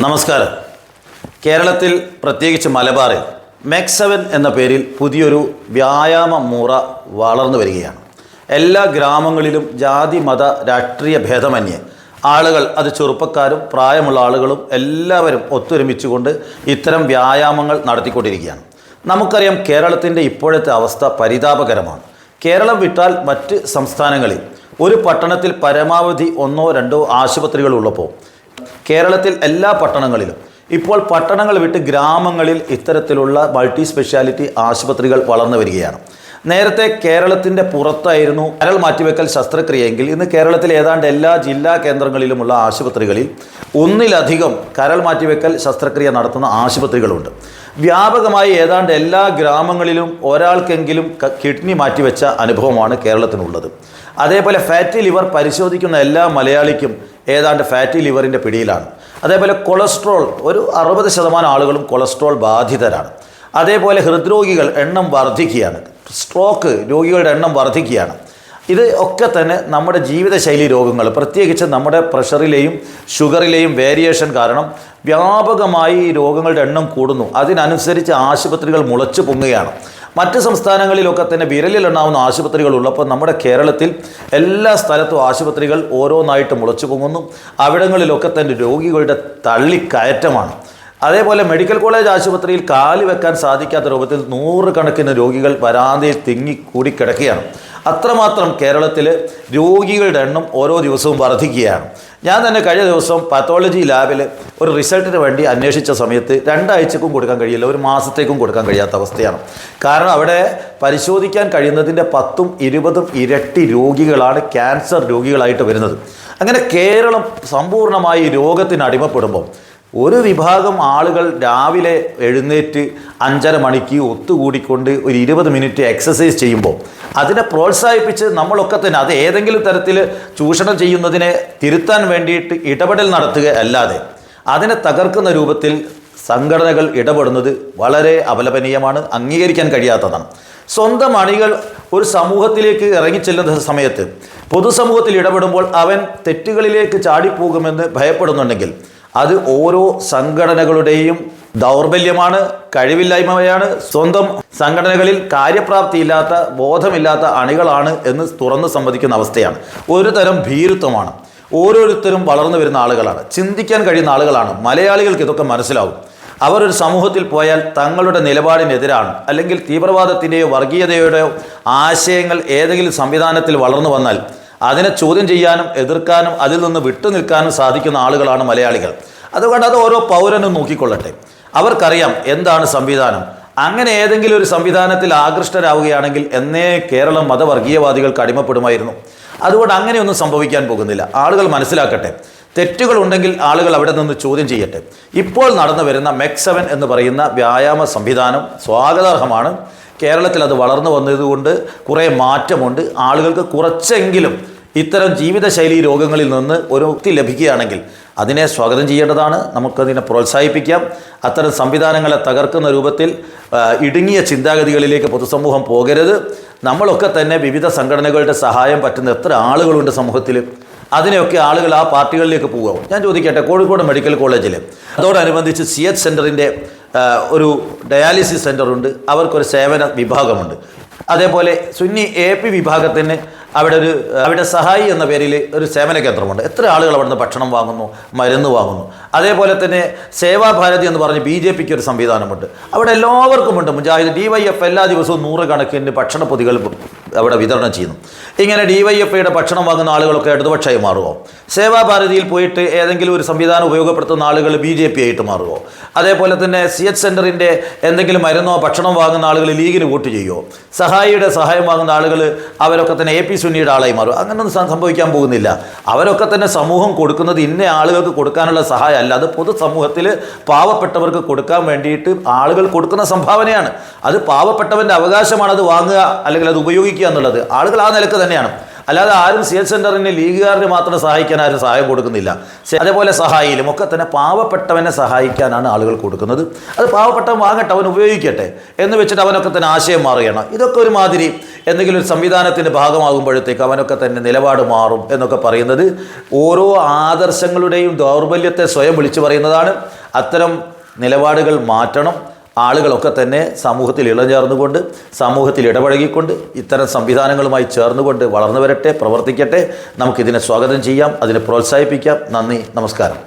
നമസ്കാരം. കേരളത്തിൽ പ്രത്യേകിച്ച് മലബാറിൽ മെക്സവൻ എന്ന പേരിൽ പുതിയൊരു വ്യായാമ മുറ വളർന്നു വരികയാണ്. എല്ലാ ഗ്രാമങ്ങളിലും ജാതി മത രാഷ്ട്രീയ ഭേദമന്യേ ആളുകൾ, അത് ചെറുപ്പക്കാരും പ്രായമുള്ള ആളുകളും എല്ലാവരും ഒത്തൊരുമിച്ചുകൊണ്ട് ഇത്തരം വ്യായാമങ്ങൾ നടത്തിക്കൊണ്ടിരിക്കുകയാണ്. നമുക്കറിയാം, കേരളത്തിൻ്റെ ഇപ്പോഴത്തെ അവസ്ഥ പരിതാപകരമാണ്. കേരളം വിട്ടാൽ മറ്റ് സംസ്ഥാനങ്ങളിൽ ഒരു പട്ടണത്തിൽ പരമാവധി 1-2 ആശുപത്രികൾ ഉള്ളപ്പോൾ കേരളത്തിൽ എല്ലാ പട്ടണങ്ങളിലും ഇപ്പോൾ പട്ടണങ്ങൾ വിട്ട് ഗ്രാമങ്ങളിൽ ഇത്തരത്തിലുള്ള മൾട്ടി സ്പെഷ്യാലിറ്റി ആശുപത്രികൾ വളർന്നു വരികയാണ്. നേരത്തെ കേരളത്തിൻ്റെ പുറത്തായിരുന്നു കരൾ മാറ്റിവെക്കൽ ശസ്ത്രക്രിയയെങ്കിൽ ഇന്ന് കേരളത്തിലെ ഏതാണ്ട് എല്ലാ ജില്ലാ കേന്ദ്രങ്ങളിലുമുള്ള ആശുപത്രികളിൽ ഒന്നിലധികം കരൾ മാറ്റിവെക്കൽ ശസ്ത്രക്രിയ നടത്തുന്ന ആശുപത്രികളുണ്ട്. വ്യാപകമായി ഏതാണ്ട് എല്ലാ ഗ്രാമങ്ങളിലും ഒരാൾക്കെങ്കിലും കിഡ്നി മാറ്റിവെച്ച അനുഭവമാണ് കേരളത്തിനുള്ളത്. അതേപോലെ ഫാറ്റി ലിവർ പരിശോധിക്കുന്ന എല്ലാ മലയാളിക്കും ഏതാണ്ട് ഫാറ്റി ലിവറിൻ്റെ പിടിയിലാണ്. അതേപോലെ കൊളസ്ട്രോൾ, ഒരു 60% ആളുകളും കൊളസ്ട്രോൾ ബാധിതരാണ്. അതേപോലെ ഹൃദ്രോഗികൾ എണ്ണം വർദ്ധിക്കുകയാണ്. സ്ട്രോക്ക് രോഗികളുടെ എണ്ണം വർദ്ധിക്കുകയാണ്. ഇത് ഒക്കെ തന്നെ നമ്മുടെ ജീവിതശൈലി രോഗങ്ങൾ, പ്രത്യേകിച്ച് നമ്മുടെ പ്രഷറിലെയും ഷുഗറിലെയും വേരിയേഷൻ കാരണം വ്യാപകമായി ഈ രോഗങ്ങളുടെ എണ്ണം കൂടുന്നു. അതിനനുസരിച്ച് ആശുപത്രികൾ മുളച്ചു പൊങ്ങുകയാണ്. മറ്റ് സംസ്ഥാനങ്ങളിലൊക്കെ തന്നെ വിരലിലെണ്ണാവുന്ന ആശുപത്രികൾ ഉള്ളപ്പോൾ നമ്മുടെ കേരളത്തിൽ എല്ലാ സ്ഥലത്തും ആശുപത്രികൾ ഓരോന്നായിട്ട് മുളച്ചു പൊങ്ങുന്നു. അവിടങ്ങളിലൊക്കെ തന്നെ രോഗികളുടെ തള്ളിക്കയറ്റമാണ്. അതേപോലെ മെഡിക്കൽ കോളേജ് ആശുപത്രിയിൽ കാല് വെക്കാൻ സാധിക്കാത്ത രൂപത്തിൽ 100 കണക്കിന് രോഗികൾ വരാന്തയിൽ തിങ്ങിക്കൂടി കിടക്കുകയാണ്. അത്രമാത്രം കേരളത്തിൽ രോഗികളുടെ എണ്ണം ഓരോ ദിവസവും വർദ്ധിക്കുകയാണ്. ഞാൻ തന്നെ കഴിഞ്ഞ ദിവസം പാത്തോളജി ലാബിൽ ഒരു റിസൾട്ടിന് വേണ്ടി അന്വേഷിച്ച സമയത്ത് 2 ആഴ്ചക്കും കൊടുക്കാൻ കഴിയില്ല, 1 മാസത്തേക്കും കൊടുക്കാൻ കഴിയാത്ത അവസ്ഥയാണ്. കാരണം അവിടെ പരിശോധിക്കാൻ കഴിയുന്നതിൻ്റെ 10-20 ഇരട്ടി രോഗികളാണ് ക്യാൻസർ രോഗികളായിട്ട് വരുന്നത്. അങ്ങനെ കേരളം സമ്പൂർണ്ണമായി രോഗത്തിന് അടിമപ്പെടുമ്പോൾ ഒരു വിഭാഗം ആളുകൾ രാവിലെ എഴുന്നേറ്റ് 5:30 മണിക്ക് ഒത്തുകൂടിക്കൊണ്ട് ഒരു 20 മിനിറ്റ് എക്സസൈസ് ചെയ്യുമ്പോൾ അതിനെ പ്രോത്സാഹിപ്പിച്ച് നമ്മളൊക്കെ തന്നെ അത് ഏതെങ്കിലും തരത്തിൽ ചൂഷണം ചെയ്യുന്നതിനെ തിരുത്താൻ വേണ്ടിയിട്ട് ഇടപെടൽ നടത്തുക അല്ലാതെ അതിനെ തകർക്കുന്ന രൂപത്തിൽ സംഘടനകൾ ഇടപെടുന്നത് വളരെ അപലപനീയമാണ്, അംഗീകരിക്കാൻ കഴിയാത്തതാണ്. സ്വന്തം അണികൾ ഒരു സമൂഹത്തിലേക്ക് ഇറങ്ങിച്ചെല്ലുന്ന സമയത്ത് പൊതുസമൂഹത്തിൽ ഇടപെടുമ്പോൾ അവൻ തെറ്റുകളിലേക്ക് ചാടിപ്പോകുമെന്ന് ഭയപ്പെടുന്നുണ്ടെങ്കിൽ അത് ഓരോ സംഘടനകളുടെയും ദൗർബല്യമാണ്, കഴിവില്ലായ്മയാണ്. സ്വന്തം സംഘടനകളിൽ കാര്യപ്രാപ്തിയില്ലാത്ത, ബോധമില്ലാത്ത അണികളാണ് എന്ന് തുറന്ന് സമ്മതിക്കുന്ന അവസ്ഥയാണ്. ഒരു തരം ഭീരുത്വമാണ്. ഓരോരുത്തരും വളർന്നു വരുന്ന ആളുകളാണ്, ചിന്തിക്കാൻ കഴിയുന്ന ആളുകളാണ്. മലയാളികൾക്ക് ഇതൊക്കെ മനസ്സിലാവും. അവരൊരു സമൂഹത്തിൽ പോയാൽ തങ്ങളുടെ നിലപാടിനെതിരാണ്, അല്ലെങ്കിൽ തീവ്രവാദത്തിൻ്റെയോ വർഗീയതയുടെയോ ആശയങ്ങൾ ഏതെങ്കിലും സംവിധാനത്തിൽ വളർന്നു വന്നാൽ അതിനെ ചോദ്യം ചെയ്യാനും എതിർക്കാനും അതിൽ നിന്ന് വിട്ടുനിൽക്കാനും സാധിക്കുന്ന ആളുകളാണ് മലയാളികൾ. അതുകൊണ്ട് അത് ഓരോ പൗരനും നോക്കിക്കൊള്ളട്ടെ. അവർക്കറിയാം എന്താണ് സംവിധാനം. അങ്ങനെ ഏതെങ്കിലും ഒരു സംവിധാനത്തിൽ ആകൃഷ്ടരാവുകയാണെങ്കിൽ എന്നേ കേരളം മതവർഗീയവാദികൾക്ക് അടിമപ്പെടുമായിരുന്നു. അതുകൊണ്ട് അങ്ങനെയൊന്നും സംഭവിക്കാൻ പോകുന്നില്ല. ആളുകൾ മനസ്സിലാക്കട്ടെ. തെറ്റുകളുണ്ടെങ്കിൽ ആളുകൾ അവിടെ നിന്ന് ചോദ്യം ചെയ്യട്ടെ. ഇപ്പോൾ നടന്നു വരുന്ന മെക്സവൻ എന്ന് പറയുന്ന വ്യായാമ സംവിധാനം സ്വാഗതാർഹമാണ്. കേരളത്തിൽ അത് വളർന്നു വന്നതുകൊണ്ട് കുറേ മാറ്റമുണ്ട്. ആളുകൾക്ക് കുറച്ചെങ്കിലും ഇത്തരം ജീവിതശൈലി രോഗങ്ങളിൽ നിന്ന് ഒരു മുക്തി ലഭിക്കുകയാണെങ്കിൽ അതിനെ സ്വാഗതം ചെയ്യേണ്ടതാണ്. നമുക്കതിനെ പ്രോത്സാഹിപ്പിക്കാം. അത്തരം സംവിധാനങ്ങളെ തകർക്കുന്ന രൂപത്തിൽ ഇടുങ്ങിയ ചിന്താഗതികളിലേക്ക് പൊതുസമൂഹം പോകരുത്. നമ്മളൊക്കെ തന്നെ വിവിധ സംഘടനകളുടെ സഹായം പറ്റുന്ന എത്ര ആളുകളുണ്ട് സമൂഹത്തിൽ. അതിനെയൊക്കെ ആളുകൾ ആ പാർട്ടികളിലേക്ക് പോകും. ഞാൻ ചോദിക്കട്ടെ, കോഴിക്കോട് മെഡിക്കൽ കോളേജിൽ അതോടനുബന്ധിച്ച് CH സെൻ്ററിൻ്റെ ഒരു ഡയാലിസിസ് സെൻ്ററുണ്ട്. അവർക്കൊരു സേവന വിഭാഗമുണ്ട്. അതേപോലെ സുന്നി AP വിഭാഗത്തിന് അവിടെ സഹായി എന്ന പേരിൽ ഒരു സേവന കേന്ദ്രമുണ്ട്. എത്ര ആളുകൾ അവിടുന്ന് ഭക്ഷണം വാങ്ങുന്നു, മരുന്ന് വാങ്ങുന്നു. അതേപോലെ തന്നെ സേവാഭാരതി എന്ന് പറഞ്ഞ് BJPക്ക് ഒരു സംവിധാനമുണ്ട്. അവിടെ എല്ലാവർക്കുമുണ്ട്. മുജാഹിദ്, DYF എല്ലാ ദിവസവും 100 കണക്കിന് ഭക്ഷണ പൊതികൾ അവിടെ വിതരണം ചെയ്യുന്നു. ഇങ്ങനെ DYFയുടെ ഭക്ഷണം വാങ്ങുന്ന ആളുകളൊക്കെ ഇടതുപക്ഷമായി മാറുമോ? സേവാഭാരതിയിൽ പോയിട്ട് ഏതെങ്കിലും ഒരു സംവിധാനം ഉപയോഗപ്പെടുത്തുന്ന ആളുകൾ BJP ആയിട്ട് മാറുമോ? അതേപോലെ തന്നെ CH സെൻ്ററിൻ്റെ എന്തെങ്കിലും മരുന്നോ ഭക്ഷണം വാങ്ങുന്ന ആളുകൾ ലീഗിന് വോട്ട് ചെയ്യുമോ? സഹായിയുടെ സഹായം വാങ്ങുന്ന ആളുകൾ അവരൊക്കെ തന്നെ AP സുന്നിയുടെ ആളായി മാറും. അങ്ങനൊന്നും സംഭവിക്കാൻ പോകുന്നില്ല. അവരൊക്കെ തന്നെ സമൂഹം കൊടുക്കുന്നത് ഇന്ന ആളുകൾക്ക് കൊടുക്കാനുള്ള സഹായം അല്ല, അത് പൊതുസമൂഹത്തിൽ പാവപ്പെട്ടവർക്ക് കൊടുക്കാൻ വേണ്ടിയിട്ട് ആളുകൾ കൊടുക്കുന്ന സംഭാവനയാണ്. അത് പാവപ്പെട്ടവൻ്റെ അവകാശമാണ് അത് വാങ്ങുക അല്ലെങ്കിൽ അത് ഉപയോഗിക്കുക എന്നുള്ളത്. ആളുകൾ ആ നിലക്ക് തന്നെയാണ്. അല്ലാതെ ആരും സി എച്ച് സെൻ്ററിന് ലീഗുകാരന് മാത്രം സഹായിക്കാൻ ആരും സഹായം കൊടുക്കുന്നില്ല. അതേപോലെ സഹായിയിലും ഒക്കെ തന്നെ പാവപ്പെട്ടവനെ സഹായിക്കാനാണ് ആളുകൾ കൊടുക്കുന്നത്. അത് പാവപ്പെട്ടവൻ വാങ്ങട്ടെ, അവൻ ഉപയോഗിക്കട്ടെ എന്ന് വെച്ചിട്ട് അവനൊക്കെ തന്നെ ആശയം മാറുകയാണ്. ഇതൊക്കെ ഒരുമാതിരി എന്തെങ്കിലും ഒരു സംവിധാനത്തിൻ്റെ ഭാഗമാകുമ്പോഴത്തേക്ക് അവനൊക്കെ തന്നെ നിലപാട് മാറും എന്നൊക്കെ പറയുന്നത് ഓരോ ആദർശങ്ങളുടെയും ദൗർബല്യത്തെ സ്വയം വിളിച്ചു പറയുന്നതാണ്. അത്തരം നിലപാടുകൾ മാറ്റണം. ആളുകളൊക്കെ തന്നെ സമൂഹത്തിൽ ഇഴചേർന്നുകൊണ്ട്, സമൂഹത്തിൽ ഇടപഴകിക്കൊണ്ട്, ഇത്തരം സംവിധാനങ്ങളുമായി ചേർന്നുകൊണ്ട് വളർന്നു വരട്ടെ, പ്രവർത്തിക്കട്ടെ. നമുക്കിതിനെ സ്വാഗതം ചെയ്യാം, അതിനെ പ്രോത്സാഹിപ്പിക്കാം. നന്ദി, നമസ്കാരം.